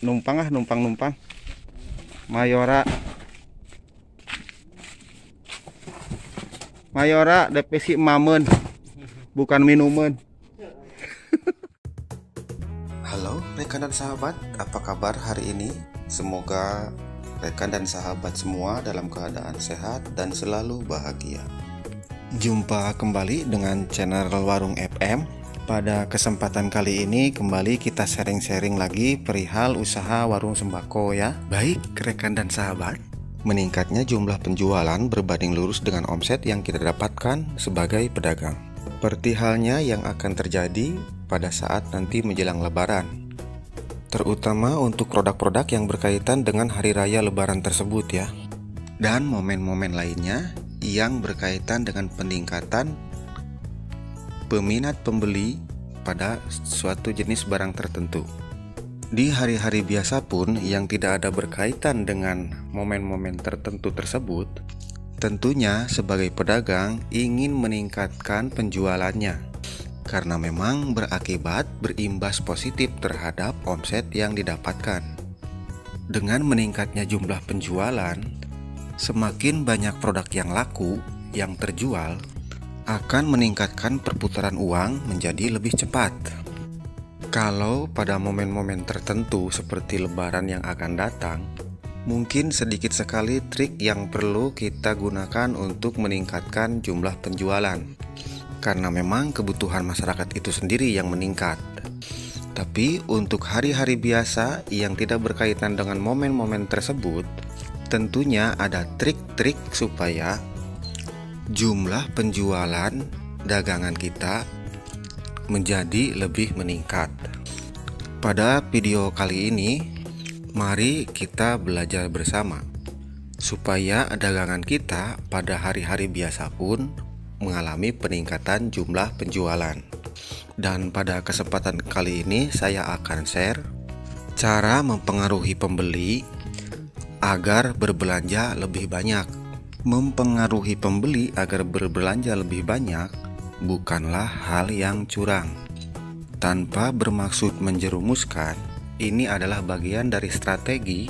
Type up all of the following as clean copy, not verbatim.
numpang numpang Mayora depresi mamen bukan minuman. Halo rekan dan sahabat, apa kabar hari ini? Semoga rekan dan sahabat semua dalam keadaan sehat dan selalu bahagia. Jumpa kembali dengan channel Warung FM. Pada kesempatan kali ini kembali kita sharing-sharing lagi perihal usaha warung sembako ya. Baik rekan dan sahabat, meningkatnya jumlah penjualan berbanding lurus dengan omset yang kita dapatkan sebagai pedagang. Seperti halnya yang akan terjadi pada saat nanti menjelang Lebaran, terutama untuk produk-produk yang berkaitan dengan hari raya Lebaran tersebut ya. Dan momen-momen lainnya yang berkaitan dengan peningkatan peminat pembeli pada suatu jenis barang tertentu. Di hari-hari biasa pun yang tidak ada berkaitan dengan momen-momen tertentu tersebut, tentunya sebagai pedagang ingin meningkatkan penjualannya karena memang berimbas positif terhadap omset yang didapatkan. Dengan meningkatnya jumlah penjualan, semakin banyak produk yang laku, yang terjual, akan meningkatkan perputaran uang menjadi lebih cepat. Kalau pada momen-momen tertentu seperti Lebaran yang akan datang, mungkin sedikit sekali trik yang perlu kita gunakan untuk meningkatkan jumlah penjualan, karena memang kebutuhan masyarakat itu sendiri yang meningkat. Tapi untuk hari-hari biasa yang tidak berkaitan dengan momen-momen tersebut, tentunya ada trik-trik supaya jumlah penjualan dagangan kita menjadi lebih meningkat. Pada video kali ini, mari kita belajar bersama supaya dagangan kita pada hari-hari biasa pun mengalami peningkatan jumlah penjualan. Dan pada kesempatan kali ini saya akan share cara mempengaruhi pembeli agar berbelanja lebih banyak. Mempengaruhi pembeli agar berbelanja lebih banyak bukanlah hal yang curang. Tanpa bermaksud menjerumuskan, ini adalah bagian dari strategi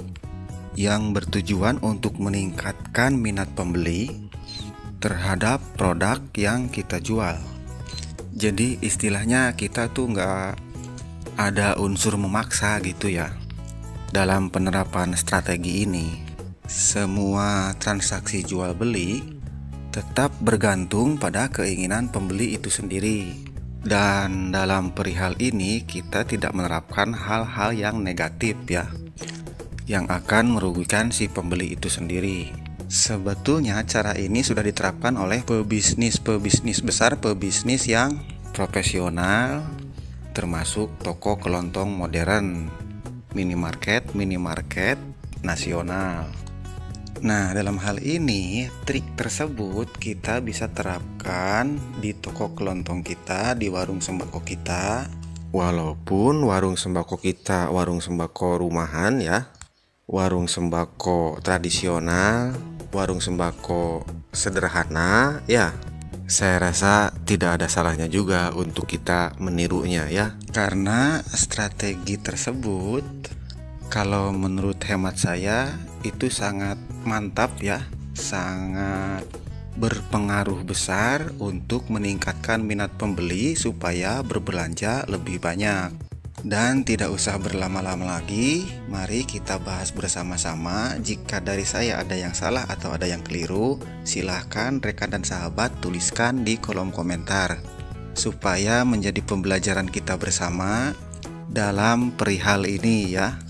yang bertujuan untuk meningkatkan minat pembeli terhadap produk yang kita jual. Jadi istilahnya kita tuh nggak ada unsur memaksa gitu ya dalam penerapan strategi ini. Semua transaksi jual beli tetap bergantung pada keinginan pembeli itu sendiri. Dan dalam perihal ini kita tidak menerapkan hal-hal yang negatif ya, yang akan merugikan si pembeli itu sendiri. Sebetulnya cara ini sudah diterapkan oleh pebisnis besar, pebisnis yang profesional, termasuk toko kelontong modern, minimarket nasional. Nah, dalam hal ini, trik tersebut kita bisa terapkan di toko kelontong kita, di warung sembako kita. Walaupun warung sembako kita warung sembako rumahan ya, warung sembako tradisional, warung sembako sederhana ya, saya rasa tidak ada salahnya juga untuk kita menirunya ya. Karena strategi tersebut, kalau menurut hemat saya itu sangat mantap ya, sangat berpengaruh besar untuk meningkatkan minat pembeli supaya berbelanja lebih banyak. Dan tidak usah berlama-lama lagi, mari kita bahas bersama-sama. Jika dari saya ada yang salah atau ada yang keliru, silahkan rekan dan sahabat tuliskan di kolom komentar supaya menjadi pembelajaran kita bersama dalam perihal ini ya.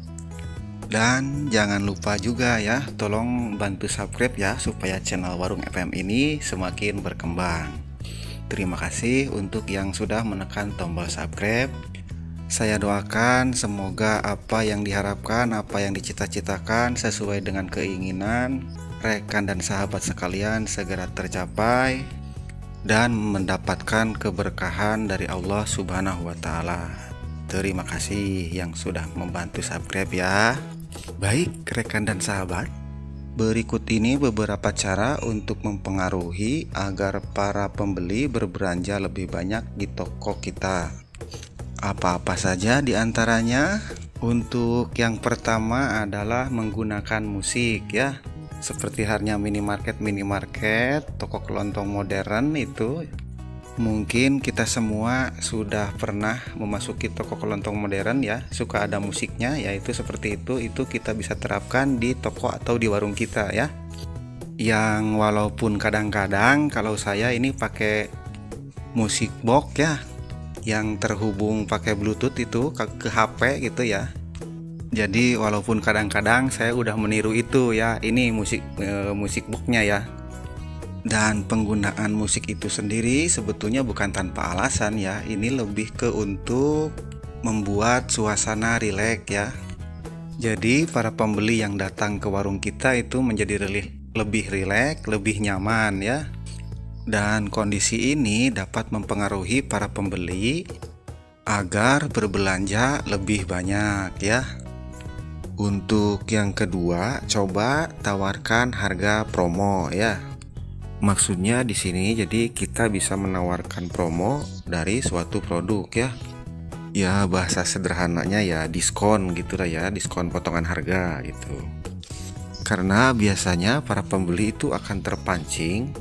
Dan jangan lupa juga ya, tolong bantu subscribe ya supaya channel Warung FM ini semakin berkembang. Terima kasih untuk yang sudah menekan tombol subscribe. Saya doakan semoga apa yang diharapkan, apa yang dicita-citakan sesuai dengan keinginan rekan dan sahabat sekalian segera tercapai dan mendapatkan keberkahan dari Allah Subhanahu wa Ta'ala. Terima kasih yang sudah membantu subscribe ya. Baik rekan dan sahabat, berikut ini beberapa cara untuk mempengaruhi agar para pembeli berbelanja lebih banyak di toko kita. Apa-apa saja di antaranya? Untuk yang pertama adalah menggunakan musik ya. Seperti halnya minimarket, toko kelontong modern itu. Mungkin kita semua sudah pernah memasuki toko kelontong modern ya, suka ada musiknya, yaitu seperti itu kita bisa terapkan di toko atau di warung kita ya. Yang walaupun kadang-kadang kalau saya ini pakai musik box ya, yang terhubung pakai Bluetooth itu ke HP gitu ya. Jadi walaupun kadang-kadang saya udah meniru itu ya, ini musik boxnya ya. Dan penggunaan musik itu sendiri sebetulnya bukan tanpa alasan ya. Ini lebih ke untuk membuat suasana rileks ya. Jadi para pembeli yang datang ke warung kita itu menjadi lebih rileks, lebih nyaman ya. Dan kondisi ini dapat mempengaruhi para pembeli agar berbelanja lebih banyak ya. Untuk yang kedua, coba tawarkan harga promo ya. Maksudnya di sini jadi kita bisa menawarkan promo dari suatu produk ya. Ya bahasa sederhananya ya diskon gitu lah ya, diskon potongan harga gitu. Karena biasanya para pembeli itu akan terpancing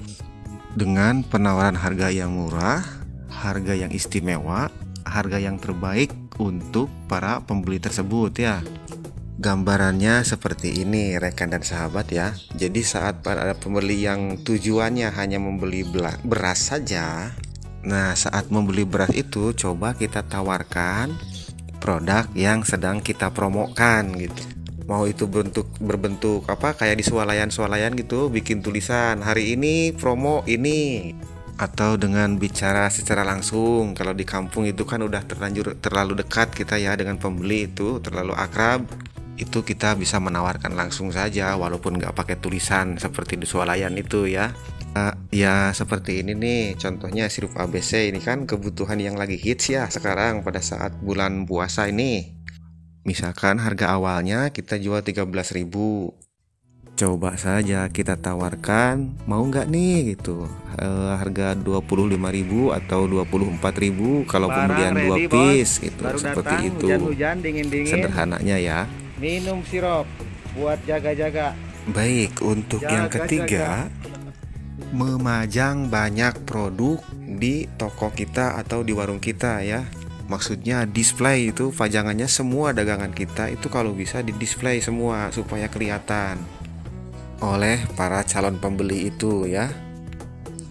dengan penawaran harga yang murah, harga yang istimewa, harga yang terbaik untuk para pembeli tersebut ya. Gambarannya seperti ini rekan dan sahabat ya. Jadi saat ada pembeli yang tujuannya hanya membeli beras saja, nah saat membeli beras itu coba kita tawarkan produk yang sedang kita promokan gitu. Mau itu berbentuk apa kayak di swalayan gitu, bikin tulisan hari ini promo ini, atau dengan bicara secara langsung. Kalau di kampung itu kan udah terlalu dekat kita ya dengan pembeli, itu terlalu akrab. Itu kita bisa menawarkan langsung saja walaupun nggak pakai tulisan seperti di swalayan itu ya. Ya seperti ini nih contohnya sirup ABC, ini kan kebutuhan yang lagi hits ya sekarang pada saat bulan puasa ini. Misalkan harga awalnya kita jual 13.000, coba saja kita tawarkan mau nggak nih gitu, harga 25.000 atau 24.000 kalau pembelian 2 piece gitu. Baru seperti datang, itu hujan, dingin. Sederhananya ya. Minum sirup buat jaga-jaga. Baik, untuk yang ketiga, memajang banyak produk di toko kita atau di warung kita ya. Maksudnya display itu pajangannya semua dagangan kita itu kalau bisa di display semua supaya kelihatan oleh para calon pembeli itu ya.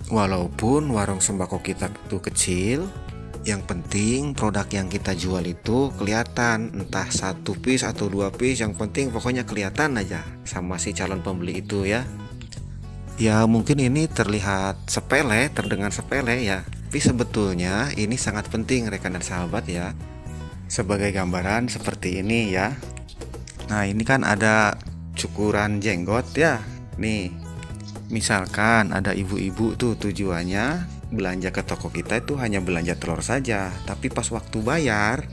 Walaupun warung sembako kita itu kecil, yang penting produk yang kita jual itu kelihatan, entah 1 piece atau 2 piece, yang penting pokoknya kelihatan aja sama si calon pembeli itu ya. Ya mungkin ini terlihat sepele, terdengar sepele ya, tapi sebetulnya ini sangat penting rekan dan sahabat ya. Sebagai gambaran seperti ini ya. Nah ini kan ada cukuran jenggot ya. Nih misalkan ada ibu-ibu tuh tujuannya belanja ke toko kita itu hanya belanja telur saja, tapi pas waktu bayar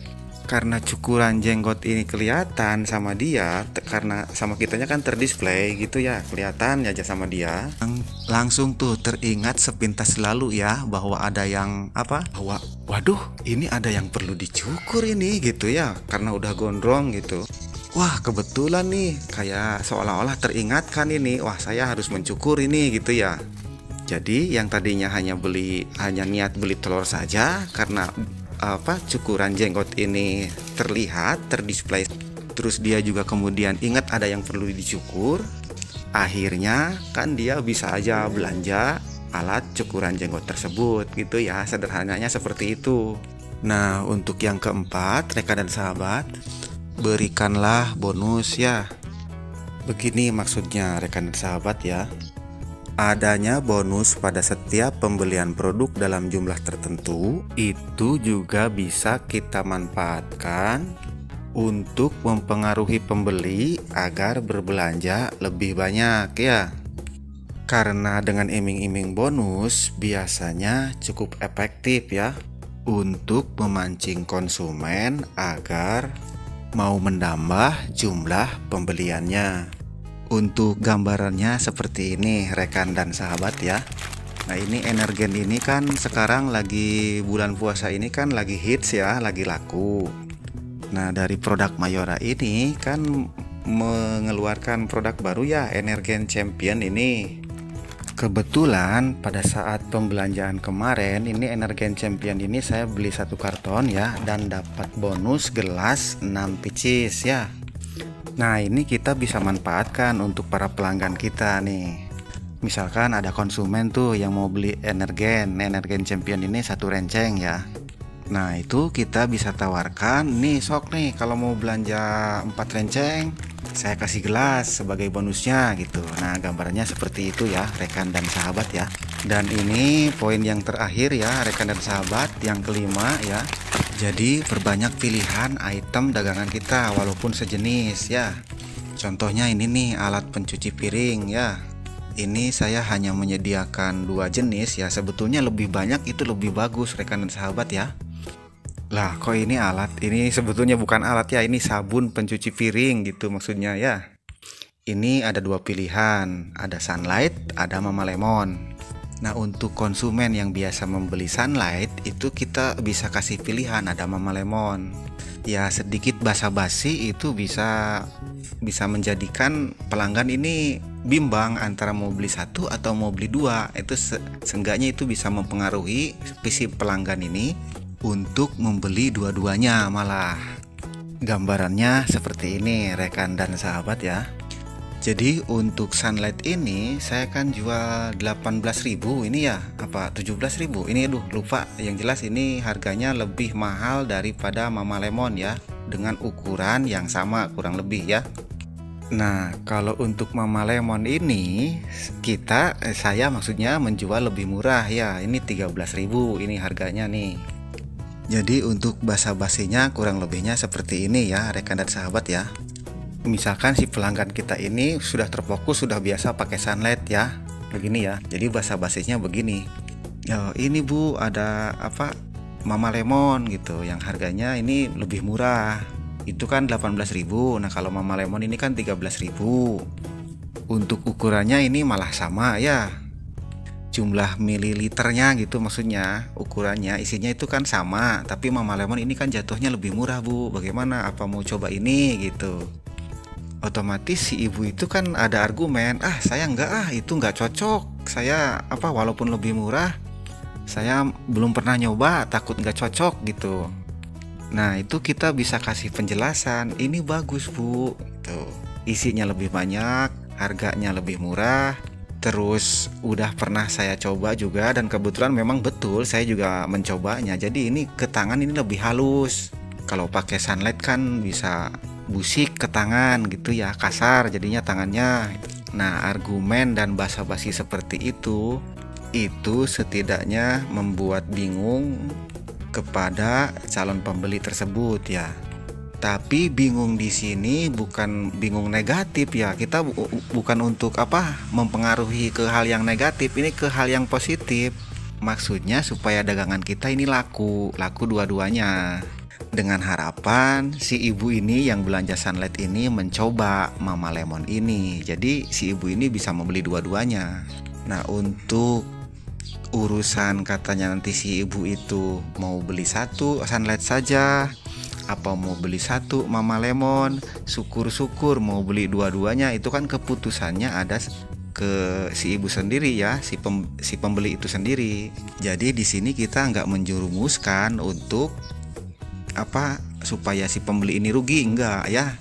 karena cukuran jenggot ini kelihatan sama dia, karena sama kitanya kan terdisplay gitu ya, kelihatan aja sama dia, langsung tuh teringat sepintas lalu ya bahwa ada yang bahwa waduh ini ada yang perlu dicukur ini gitu ya, karena udah gondrong gitu. Wah kebetulan nih, kayak seolah-olah teringatkan ini, wah saya harus mencukur ini gitu ya. Jadi yang tadinya hanya niat beli telur saja, karena cukuran jenggot ini terlihat terdisplay, terus dia juga kemudian ingat ada yang perlu dicukur, akhirnya kan dia bisa aja belanja alat cukuran jenggot tersebut gitu ya. Sederhananya seperti itu. Nah untuk yang keempat rekan dan sahabat, berikanlah bonus ya. Begini maksudnya rekan dan sahabat ya. Adanya bonus pada setiap pembelian produk dalam jumlah tertentu itu juga bisa kita manfaatkan untuk mempengaruhi pembeli agar berbelanja lebih banyak ya. Karena dengan iming-iming bonus biasanya cukup efektif ya untuk memancing konsumen agar mau menambah jumlah pembeliannya. Untuk gambarannya seperti ini rekan dan sahabat ya. Nah ini energen ini kan sekarang lagi bulan puasa ini kan lagi hits ya, lagi laku. Nah, dari produk Mayora ini kan mengeluarkan produk baru ya, Energen Champion ini. Kebetulan pada saat pembelanjaan kemarin ini Energen Champion ini saya beli 1 karton ya, dan dapat bonus gelas 6 pieces ya. Nah, ini kita bisa manfaatkan untuk para pelanggan kita nih. Misalkan ada konsumen tuh yang mau beli Energen Champion ini 1 renceng ya. Nah, itu kita bisa tawarkan nih, sok nih kalau mau belanja 4 renceng saya kasih gelas sebagai bonusnya gitu. Nah, gambarnya seperti itu ya rekan dan sahabat ya. Dan ini poin yang terakhir ya rekan dan sahabat, yang kelima ya. Jadi perbanyak pilihan item dagangan kita walaupun sejenis ya. Contohnya ini nih alat pencuci piring ya. Ini saya hanya menyediakan 2 jenis ya. Sebetulnya lebih banyak itu lebih bagus rekan dan sahabat ya. Lah, kok ini alat? Ini sebetulnya bukan alat ya, ini sabun pencuci piring gitu maksudnya ya. Ini ada 2 pilihan, ada Sunlight, ada Mama Lemon. Nah, untuk konsumen yang biasa membeli Sunlight itu kita bisa kasih pilihan, ada Mama Lemon. Ya, sedikit basa-basi itu bisa menjadikan pelanggan ini bimbang antara mau beli 1 atau mau beli 2. Itu seenggaknya itu bisa mempengaruhi visi pelanggan ini untuk membeli dua-duanya malah. Gambarannya seperti ini rekan dan sahabat ya. Jadi untuk Sunlight ini saya kan jual 18.000 ini ya, apa 17.000 ini, aduh lupa. Yang jelas ini harganya lebih mahal daripada Mama Lemon ya, dengan ukuran yang sama kurang lebih ya. Nah, kalau untuk Mama Lemon ini saya maksudnya menjual lebih murah ya. Ini 13.000 ini harganya nih. Jadi untuk basa-basinya kurang lebihnya seperti ini ya rekan dan sahabat ya. Misalkan si pelanggan kita ini sudah terfokus, sudah biasa pakai Sunlight ya, begini ya. Jadi basa-basinya begini, ya ini Bu ada apa Mama Lemon gitu, yang harganya ini lebih murah, itu kan 18.000. Nah, kalau Mama Lemon ini kan 13.000. Untuk ukurannya ini malah sama ya, jumlah mililiternya gitu, maksudnya ukurannya isinya itu kan sama, tapi Mama Lemon ini kan jatuhnya lebih murah Bu, bagaimana, apa mau coba ini gitu. Otomatis si ibu itu kan ada argumen, saya enggak, itu enggak cocok, saya walaupun lebih murah saya belum pernah nyoba, takut enggak cocok gitu. Nah, itu kita bisa kasih penjelasan, ini bagus Bu gitu. Isinya lebih banyak, harganya lebih murah, terus udah pernah saya coba juga, dan kebetulan memang betul saya juga mencobanya. Jadi ini ke tangan ini lebih halus. Kalau pakai Sunlight kan bisa busik ke tangan gitu ya, kasar jadinya tangannya. Nah, argumen dan basa-basi seperti itu setidaknya membuat bingung kepada calon pembeli tersebut ya. Tapi bingung di sini bukan bingung negatif ya. Kita bukan untuk mempengaruhi ke hal yang negatif, ini ke hal yang positif. Maksudnya supaya dagangan kita ini laku dua-duanya. Dengan harapan si ibu ini yang belanja Sunlight ini mencoba Mama Lemon ini. Jadi si ibu ini bisa membeli dua-duanya. Nah, untuk urusan katanya nanti si ibu itu mau beli 1 Sunlight saja, apa mau beli 1 Mama Lemon, syukur-syukur mau beli dua-duanya, itu kan keputusannya ada ke si ibu sendiri ya, si pembeli itu sendiri. Jadi di sini kita nggak menjerumuskan untuk supaya si pembeli ini rugi, enggak ya,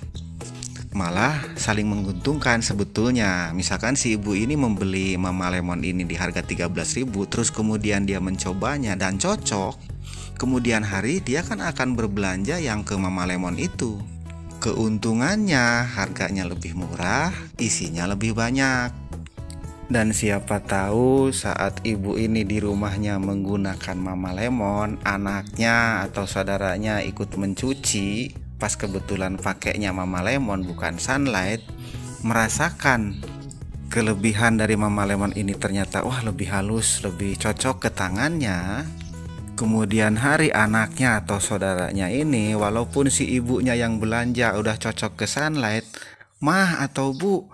malah saling menguntungkan sebetulnya. Misalkan si ibu ini membeli Mama Lemon ini di harga 13.000, terus kemudian dia mencobanya dan cocok, kemudian hari dia kan akan berbelanja yang ke Mama Lemon itu. Keuntungannya harganya lebih murah, isinya lebih banyak. Dan siapa tahu saat ibu ini di rumahnya menggunakan Mama Lemon, anaknya atau saudaranya ikut mencuci, pas kebetulan pakainya Mama Lemon bukan Sunlight, merasakan kelebihan dari Mama Lemon ini, ternyata wah lebih halus, lebih cocok ke tangannya. Kemudian hari anaknya atau saudaranya ini, walaupun si ibunya yang belanja udah cocok ke Sunlight, Mah atau Bu,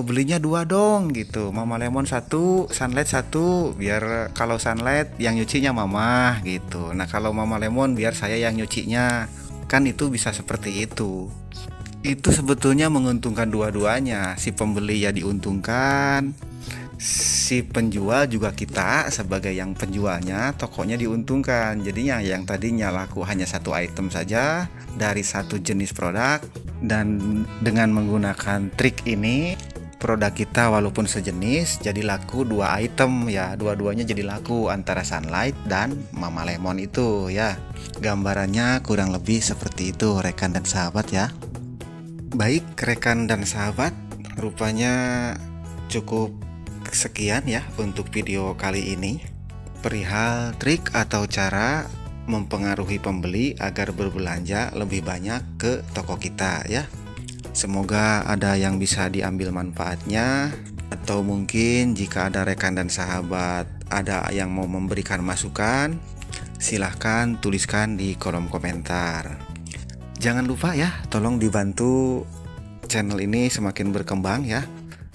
belinya 2 dong gitu, Mama Lemon 1, Sunlight 1, biar kalau Sunlight yang nyucinya Mama gitu. Nah, kalau Mama Lemon biar saya yang nyucinya. kan itu bisa seperti itu. Itu sebetulnya menguntungkan dua-duanya. Si pembeli ya diuntungkan, si penjual juga, kita sebagai yang penjualnya, tokonya diuntungkan. Jadinya yang tadinya laku hanya satu item saja dari satu jenis produk, dan dengan menggunakan trik ini produk kita walaupun sejenis jadi laku 2 item ya, dua-duanya jadi laku antara Sunlight dan Mama Lemon itu ya. Gambarannya kurang lebih seperti itu rekan dan sahabat ya. Baik rekan dan sahabat, rupanya cukup sekian ya untuk video kali ini perihal trik atau cara mempengaruhi pembeli agar berbelanja lebih banyak ke toko kita ya. Semoga ada yang bisa diambil manfaatnya, atau mungkin jika ada rekan dan sahabat ada yang mau memberikan masukan, silahkan tuliskan di kolom komentar. Jangan lupa ya, tolong dibantu channel ini semakin berkembang ya,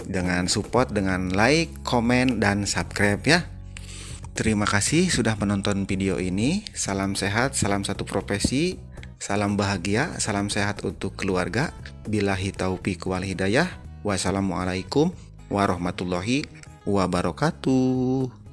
dengan support dengan like, komen, dan subscribe ya. Terima kasih sudah menonton video ini. Salam sehat, salam satu profesi, salam bahagia, salam sehat untuk keluarga. Billahi taufiq wal hidayah. Wassalamualaikum warahmatullahi wabarakatuh.